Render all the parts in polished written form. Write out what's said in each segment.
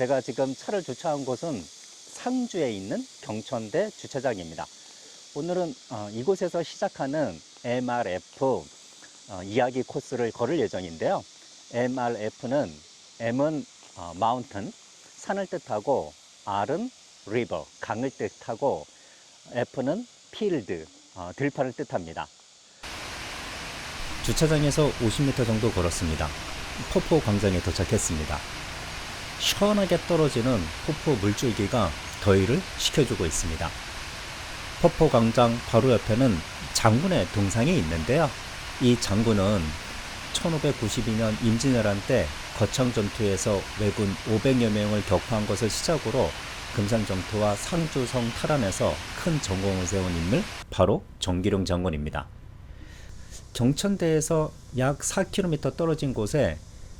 제가 지금 차를 주차한 곳은 상주에 있는 경천대 주차장입니다. 오늘은 이곳에서 시작하는 MRF 이야기 코스를 걸을 예정인데요. MRF는 M은 마운튼, 산을 뜻하고 R은 리버, 강을 뜻하고 F는 필드, 들판을 뜻합니다. 주차장에서 50m 정도 걸었습니다. 폭포 광장에 도착했습니다. 시원하게 떨어지는 폭포 물줄기가 더위를 식혀주고 있습니다. 폭포 광장 바로 옆에는 장군의 동상이 있는데요. 이 장군은 1592년 임진왜란 때 거창 전투에서 왜군 500여 명을 격파한 것을 시작으로 금산 전투와 상주성 탈환에서 큰 전공을 세운 인물, 바로 정기룡 장군입니다. 경천대에서 약 4km 떨어진 곳에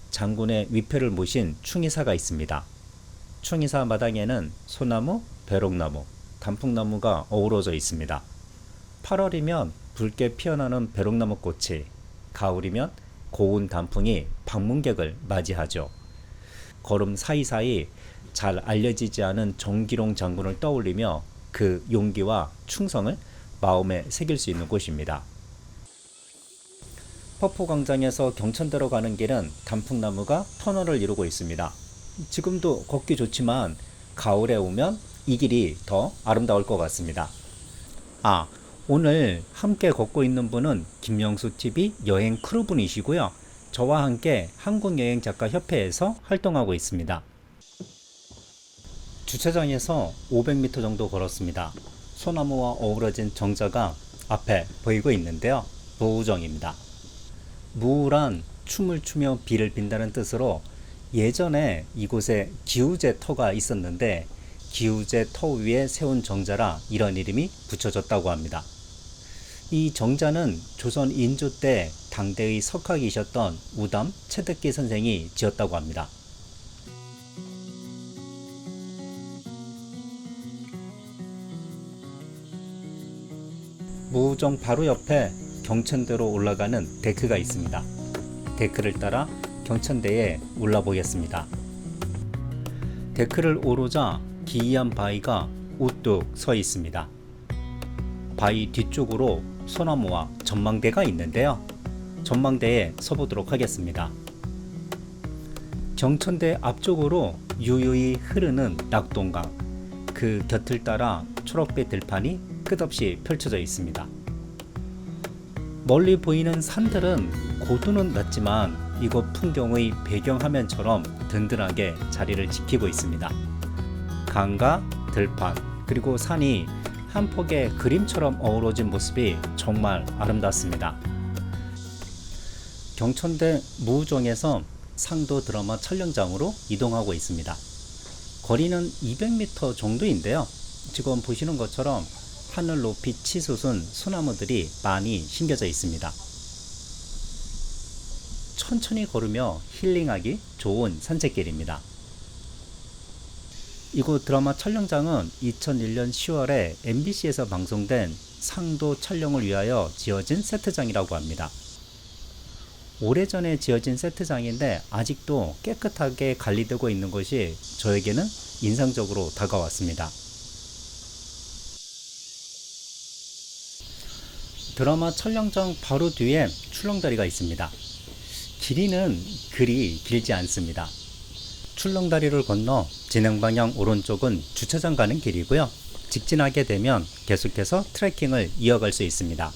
장군의 위패를 모신 충의사가 있습니다. 충의사 마당에는 소나무, 배롱나무, 단풍나무가 어우러져 있습니다. 8월이면 붉게 피어나는 배롱나무 꽃이, 가을이면 고운 단풍이 방문객을 맞이하죠. 걸음 사이사이 잘 알려지지 않은 정기룡 장군을 떠올리며 그 용기와 충성을 마음에 새길 수 있는 곳입니다. 폭포광장에서 경천대로 가는 길은 단풍나무가 터널을 이루고 있습니다. 지금도 걷기 좋지만 가을에 오면 이 길이 더 아름다울 것 같습니다. 오늘 함께 걷고 있는 분은 김영수TV 여행 크루분이시고요. 저와 함께 한국여행작가협회에서 활동하고 있습니다. 주차장에서 500m 정도 걸었습니다. 소나무와 어우러진 정자가 앞에 보이고 있는데요. 무우정입니다. 무우란 춤을 추며 비를 빈다는 뜻으로 예전에 이곳에 기우제 터가 있었는데 기우제 터 위에 세운 정자라 이런 이름이 붙여졌다고 합니다. 이 정자는 조선 인조 때 당대의 석학이셨던 우담 채득기 선생이 지었다고 합니다. 무우정 바로 옆에 경천대로 올라가는 데크가 있습니다. 데크를 따라 경천대에 올라보겠습니다. 데크를 오르자 기이한 바위가 우뚝 서 있습니다. 바위 뒤쪽으로 소나무와 전망대가 있는데요. 전망대에 서보도록 하겠습니다. 경천대 앞쪽으로 유유히 흐르는 낙동강, 그 곁을 따라 초록빛 들판이 끝없이 펼쳐져 있습니다. 멀리 보이는 산들은 고도는 낮지만 이곳 풍경의 배경화면처럼 든든하게 자리를 지키고 있습니다. 강과 들판 그리고 산이 한 폭의 그림처럼 어우러진 모습이 정말 아름답습니다. 경천대 무우정에서 상도 드라마 촬영장으로 이동하고 있습니다. 거리는 200m 정도인데요. 지금 보시는 것처럼 하늘 높이 치솟은 소나무들이 많이 심겨져 있습니다. 천천히 걸으며 힐링하기 좋은 산책길입니다. 이곳 드라마 촬영장은 2001년 10월에 MBC에서 방송된 상도 촬영을 위하여 지어진 세트장이라고 합니다. 오래전에 지어진 세트장인데 아직도 깨끗하게 관리되고 있는 것이 저에게는 인상적으로 다가왔습니다. 드라마 촬영장 바로 뒤에 출렁다리가 있습니다. 길이는 그리 길지 않습니다. 출렁다리를 건너 진행방향 오른쪽은 주차장 가는 길이고요. 직진하게 되면 계속해서 트레킹을 이어갈 수 있습니다.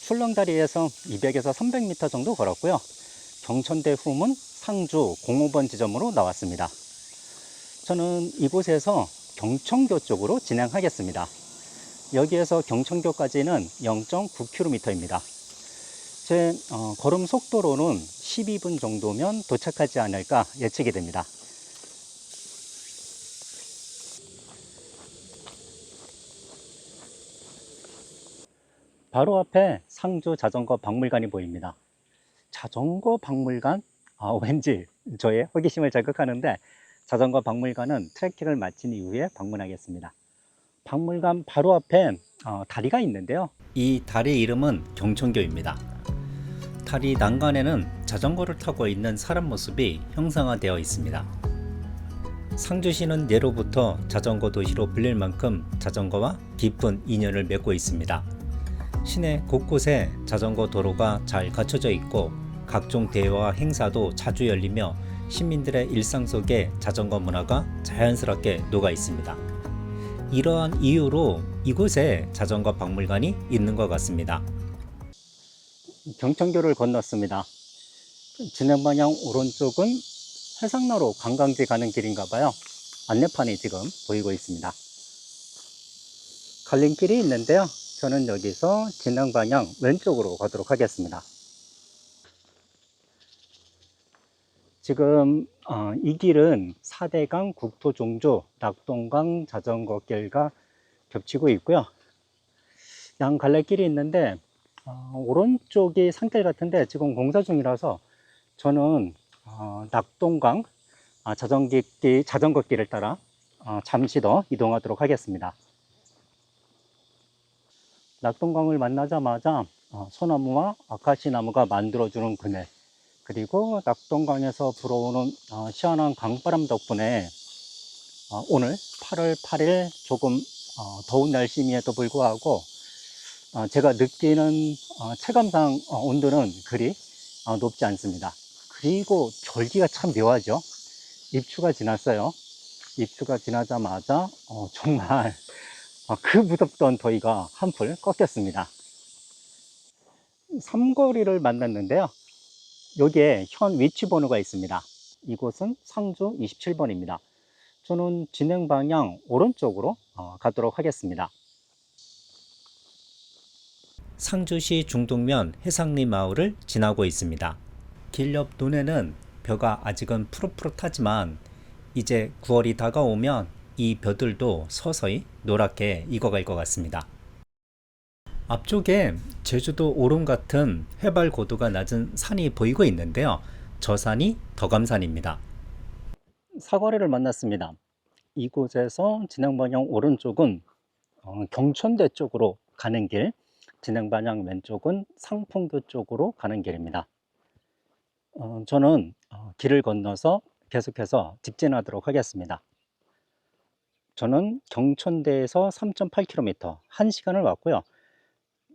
출렁다리에서 200에서 300m 정도 걸었고요. 경천대 후문 상주 05번 지점으로 나왔습니다. 저는 이곳에서 경천교 쪽으로 진행하겠습니다. 여기에서 경천교까지는 0.9km입니다. 제 걸음 속도로는 12분 정도면 도착하지 않을까 예측이 됩니다. 바로 앞에 상주 자전거 박물관이 보입니다. 자전거 박물관? 왠지 저의 호기심을 자극하는데 자전거 박물관은 트레킹을 마친 이후에 방문하겠습니다. 박물관 바로 앞에 다리가 있는데요. 이 다리 이름은 경천교입니다. 다리 난간에는 자전거를 타고 있는 사람 모습이 형상화되어 있습니다. 상주시는 예로부터 자전거 도시로 불릴 만큼 자전거와 깊은 인연을 맺고 있습니다. 시내 곳곳에 자전거 도로가 잘 갖춰져 있고 각종 대회와 행사도 자주 열리며 시민들의 일상 속에 자전거 문화가 자연스럽게 녹아 있습니다. 이러한 이유로 이곳에 자전거 박물관이 있는 것 같습니다. 경천교를 건넜습니다. 진행 방향 오른쪽은 해상로로 관광지 가는 길인가 봐요. 안내판이 지금 보이고 있습니다. 갈림길이 있는데요. 저는 여기서 진행 방향 왼쪽으로 가도록 하겠습니다. 지금 이 길은 사대강 국토종조 낙동강 자전거길과 겹치고 있고요. 양 갈래길이 있는데 오른쪽이 산길 같은데 지금 공사 중이라서 저는 낙동강 자전거길을 따라 잠시 더 이동하도록 하겠습니다. 낙동강을 만나자마자 소나무와 아카시나무가 만들어주는 그늘, 그리고 낙동강에서 불어오는 시원한 강바람 덕분에 오늘 8월 8일 조금 더운 날씨임에도 불구하고 제가 느끼는 체감상 온도는 그리 높지 않습니다. 그리고 절기가 참 묘하죠. 입추가 지났어요. 입추가 지나자마자 정말 그 무덥던 더위가 한풀 꺾였습니다. 삼거리를 만났는데요. 여기에 현 위치 번호가 있습니다. 이곳은 상주 27번입니다. 저는 진행 방향 오른쪽으로 가도록 하겠습니다. 상주시 중동면 해상리 마을을 지나고 있습니다. 길 옆 눈에는 벼가 아직은 푸릇푸릇하지만 이제 9월이 다가오면 이 벼들도 서서히 노랗게 익어갈 것 같습니다. 앞쪽에 제주도 오름 같은 해발 고도가 낮은 산이 보이고 있는데요. 저 산이 덕암산입니다. 사거리를 만났습니다. 이곳에서 진행 방향 오른쪽은 경천대 쪽으로 가는 길, 진행 방향 왼쪽은 상풍교 쪽으로 가는 길입니다. 저는 길을 건너서 계속해서 직진하도록 하겠습니다. 저는 경천대에서 3.8km, 1시간을 왔고요.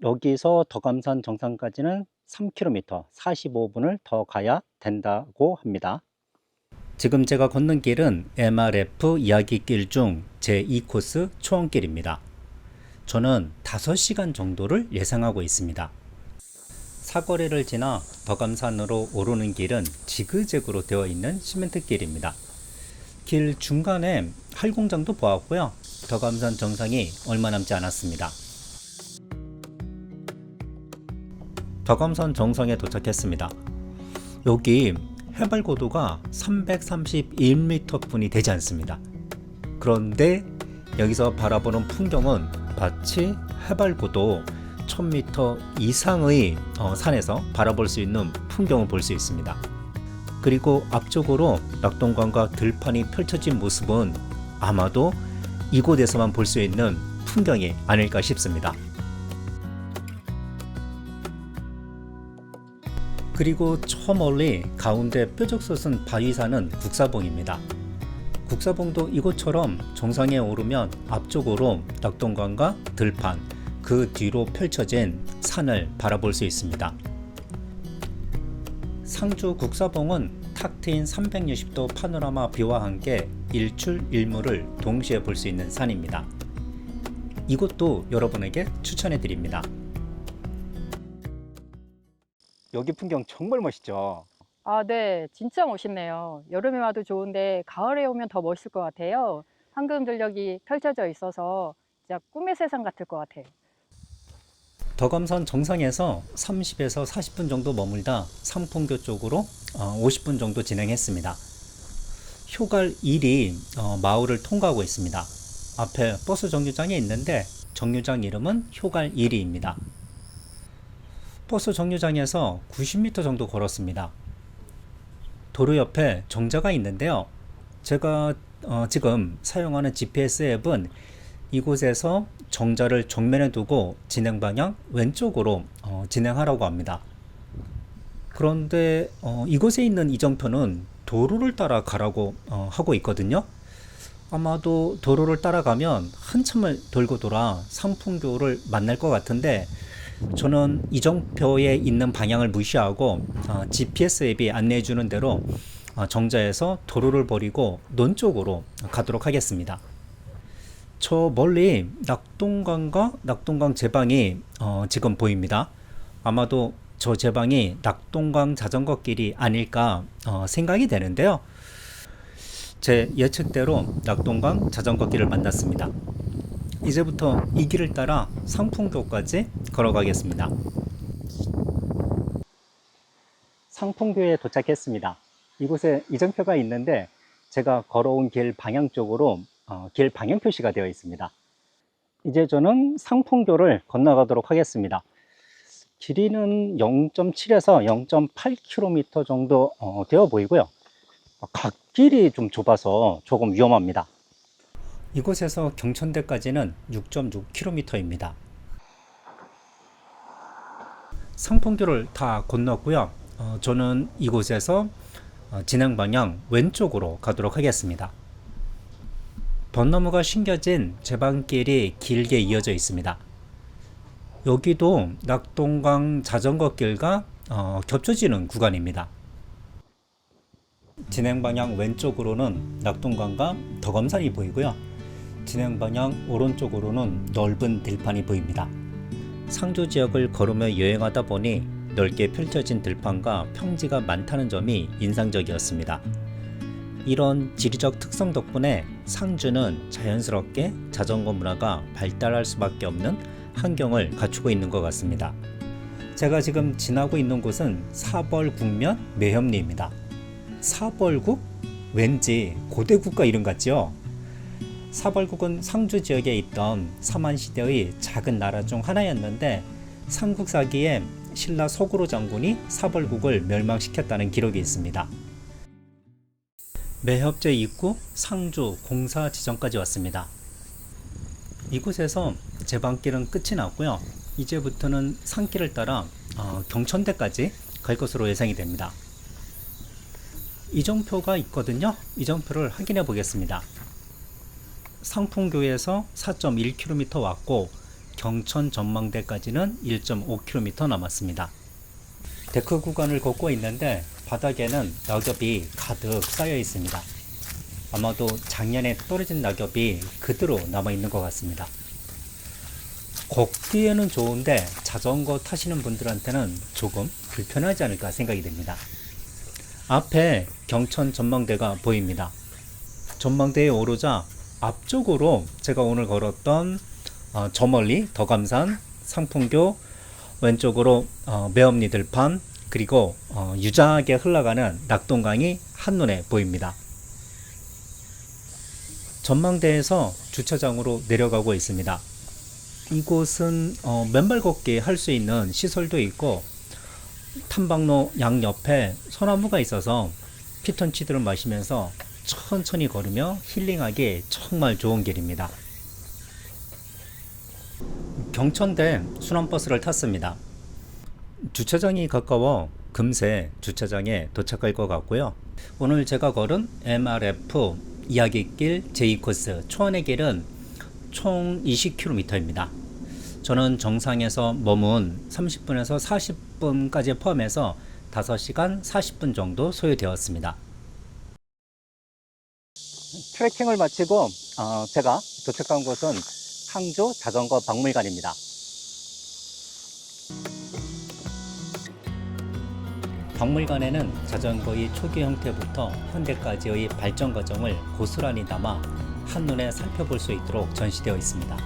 여기서 덕암산 정상까지는 3km, 45분을 더 가야 된다고 합니다. 지금 제가 걷는 길은 MRF 이야기길 중 제2코스 초원길입니다. 저는 5시간 정도를 예상하고 있습니다. 사거리를 지나 덕암산으로 오르는 길은 지그재그로 되어 있는 시멘트 길입니다. 길 중간에 활공장도 보았고요. 덕암산 정상이 얼마 남지 않았습니다. 덕암산 정상에 도착했습니다. 여기 해발 고도가 331m 분이 되지 않습니다. 그런데 여기서 바라보는 풍경은 마치 해발 고도 1000m 이상의 산에서 바라볼 수 있는 풍경을 볼 수 있습니다. 그리고 앞쪽으로 낙동강과 들판이 펼쳐진 모습은 아마도 이곳에서만 볼 수 있는 풍경이 아닐까 싶습니다. 그리고 저 멀리 가운데 뾰족 솟은 바위산은 국사봉입니다. 국사봉도 이곳처럼 정상에 오르면 앞쪽으로 낙동강과 들판, 그 뒤로 펼쳐진 산을 바라볼 수 있습니다. 상주 국사봉은 탁 트인 360도 파노라마 뷰와 함께 일출일몰을 동시에 볼 수 있는 산입니다. 이곳도 여러분에게 추천해 드립니다. 여기 풍경 정말 멋있죠? 네. 진짜 멋있네요. 여름에 와도 좋은데 가을에 오면 더 멋있을 것 같아요. 황금들녘이 펼쳐져 있어서 진짜 꿈의 세상 같을 것 같아요. 덕암산 정상에서 30에서 40분 정도 머물다 상풍교 쪽으로 50분 정도 진행했습니다. 효갈 1이 마을을 통과하고 있습니다. 앞에 버스 정류장이 있는데 정류장 이름은 효갈 1이입니다. 버스 정류장에서 90m 정도 걸었습니다. 도로 옆에 정자가 있는데요. 제가 지금 사용하는 GPS 앱은 이곳에서 정자를 정면에 두고 진행 방향 왼쪽으로 진행하라고 합니다. 그런데 이곳에 있는 이정표는 도로를 따라 가라고 하고 있거든요. 아마도 도로를 따라가면 한참을 돌고 돌아 상풍교를 만날 것 같은데, 저는 이정표에 있는 방향을 무시하고 GPS 앱이 안내해 주는 대로 정자에서 도로를 버리고 논 쪽으로 가도록 하겠습니다. 저 멀리 낙동강과 낙동강 제방이 지금 보입니다. 아마도 저 제방이 낙동강 자전거길이 아닐까 생각이 되는데요. 제 예측대로 낙동강 자전거길을 만났습니다. 이제부터 이 길을 따라 상풍교까지 걸어가겠습니다. 상풍교에 도착했습니다. 이곳에 이정표가 있는데 제가 걸어온 길 방향 쪽으로 길 방향 표시가 되어 있습니다. 이제 저는 상풍교를 건너가도록 하겠습니다. 길이는 0.7에서 0.8km 정도 되어 보이고요. 갓길이 좀 좁아서 조금 위험합니다. 이곳에서 경천대까지는 6.6km입니다. 상풍교를 다 건넜고요. 저는 이곳에서 진행 방향 왼쪽으로 가도록 하겠습니다. 벚나무가 심겨진 제방길이 길게 이어져 있습니다. 여기도 낙동강 자전거길과 겹쳐지는 구간입니다. 진행 방향 왼쪽으로는 낙동강과 덕엄산이 보이고요. 진행 방향 오른쪽으로는 넓은 들판이 보입니다. 상주 지역을 걸으며 여행하다 보니 넓게 펼쳐진 들판과 평지가 많다는 점이 인상적이었습니다. 이런 지리적 특성 덕분에 상주는 자연스럽게 자전거 문화가 발달할 수밖에 없는 환경을 갖추고 있는 것 같습니다. 제가 지금 지나고 있는 곳은 사벌국면 매협리입니다. 사벌국? 왠지 고대 국가 이름 같지요? 사벌국은 상주 지역에 있던 삼한시대의 작은 나라 중 하나였는데, 삼국사기에 신라 서구로 장군이 사벌국을 멸망시켰다는 기록이 있습니다. 매협제 입구 상주 공사 지점까지 왔습니다. 이곳에서 제방길은 끝이 났고요. 이제부터는 산길을 따라 경천대까지 갈 것으로 예상이 됩니다. 이정표가 있거든요. 이정표를 확인해 보겠습니다. 상풍교에서 4.1km 왔고 경천 전망대까지는 1.5km 남았습니다. 데크 구간을 걷고 있는데 바닥에는 낙엽이 가득 쌓여 있습니다. 아마도 작년에 떨어진 낙엽이 그대로 남아 있는 것 같습니다. 걷기에는 좋은데 자전거 타시는 분들한테는 조금 불편하지 않을까 생각이 됩니다. 앞에 경천 전망대가 보입니다. 전망대에 오르자 앞쪽으로 제가 오늘 걸었던 저 멀리 덕암산, 상풍교, 왼쪽으로 매엄리 들판, 그리고 유장하게 흘러가는 낙동강이 한눈에 보입니다. 전망대에서 주차장으로 내려가고 있습니다. 이곳은 맨발 걷기 할 수 있는 시설도 있고 탐방로 양옆에 소나무가 있어서 피톤치드를 마시면서 천천히 걸으며 힐링하기 정말 좋은 길입니다. 경천대 순환버스를 탔습니다. 주차장이 가까워 금세 주차장에 도착할 것 같고요. 오늘 제가 걸은 MRF 이야기길 제2코스 초원의 길은 총 20km입니다. 저는 정상에서 머문 30분에서 40분까지 포함해서 5시간 40분 정도 소요되었습니다. 트레킹을 마치고 제가 도착한 곳은 상주 자전거 박물관입니다. 박물관에는 자전거의 초기 형태부터 현대까지의 발전 과정을 고스란히 담아 한눈에 살펴볼 수 있도록 전시되어 있습니다.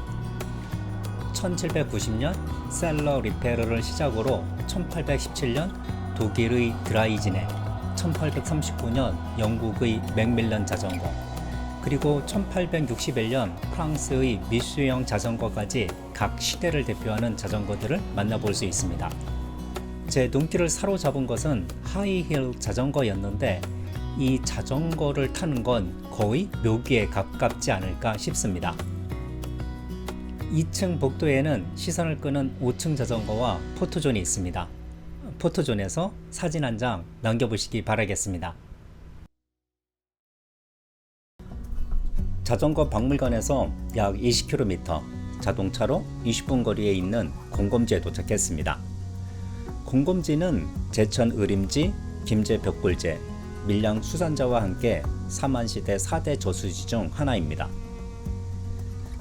1790년 셀러 리페르를 시작으로 1817년 독일의 드라이지네, 1839년 영국의 맥밀런 자전거, 그리고 1861년 프랑스의 미슈형 자전거까지 각 시대를 대표하는 자전거들을 만나볼 수 있습니다. 제 눈길을 사로잡은 것은 하이힐 자전거였는데 이 자전거를 타는 건 거의 묘기에 가깝지 않을까 싶습니다. 2층 복도에는 시선을 끄는 5층 자전거와 포토존이 있습니다. 포토존에서 사진 한 장 남겨보시기 바라겠습니다. 자전거 박물관에서 약 20km, 자동차로 20분 거리에 있는 곰검지에 도착했습니다. 곰검지는 제천 의림지, 김제 벽골제, 밀양 수산자와 함께 삼한시대 4대 저수지 중 하나입니다.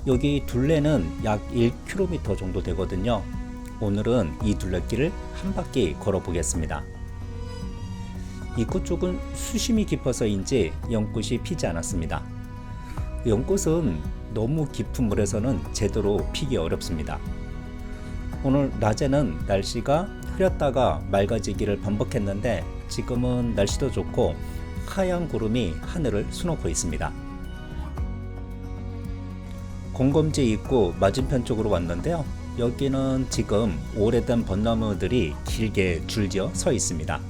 여기 둘레는 약 1km 정도 되거든요. 오늘은 이 둘레길을 한 바퀴 걸어 보겠습니다. 입구 쪽은 수심이 깊어서인지 연꽃이 피지 않았습니다. 연꽃은 너무 깊은 물에서는 제대로 피기 어렵습니다. 오늘 낮에는 날씨가 흐렸다가 맑아지기를 반복했는데 지금은 날씨도 좋고 하얀 구름이 하늘을 수놓고 있습니다. 곰검지 입구 맞은편 쪽으로 왔는데요. 여기는 지금 오래된 벚나무들이 길게 줄지어 서 있습니다.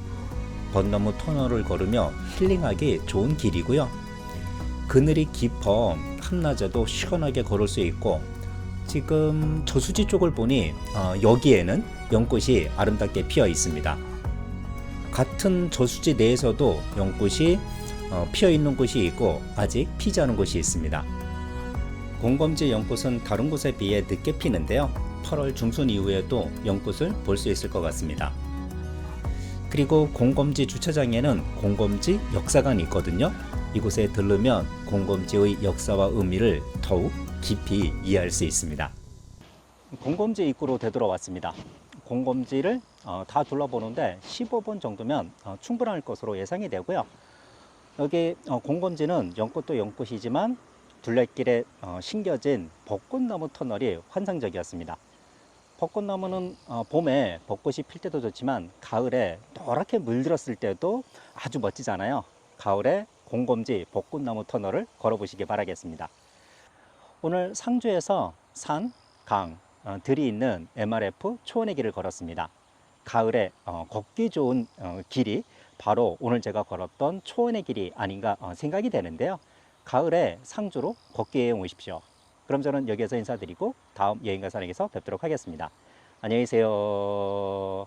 벚나무 터널을 걸으며 힐링하기 좋은 길이고요. 그늘이 깊어 한낮에도 시원하게 걸을 수 있고, 지금 저수지 쪽을 보니 여기에는 연꽃이 아름답게 피어 있습니다. 같은 저수지 내에서도 연꽃이 피어 있는 곳이 있고 아직 피지 않은 곳이 있습니다. 곰검지 연꽃은 다른 곳에 비해 늦게 피는데요. 8월 중순 이후에도 연꽃을 볼 수 있을 것 같습니다. 그리고 곰검지 주차장에는 곰검지 역사관이 있거든요. 이곳에 들르면 곰검지의 역사와 의미를 더욱 깊이 이해할 수 있습니다. 곰검지 입구로 되돌아왔습니다. 곰검지를 다 둘러보는데 15분 정도면 충분할 것으로 예상이 되고요. 여기 곰검지는 연꽃도 연꽃이지만 둘레길에 심겨진 벚꽃나무 터널이 환상적이었습니다. 벚꽃나무는 봄에 벚꽃이 필 때도 좋지만 가을에 노랗게 물들었을 때도 아주 멋지잖아요. 가을에 곰검지 벚꽃나무 터널을 걸어보시기 바라겠습니다. 오늘 상주에서 산, 강, 들이 있는 MRF 초원의 길을 걸었습니다. 가을에 걷기 좋은 길이 바로 오늘 제가 걸었던 초원의 길이 아닌가 생각이 되는데요. 가을에 상주로 걷기 여행 오십시오. 그럼 저는 여기에서 인사드리고 다음 여행가산에서 뵙도록 하겠습니다. 안녕히 계세요.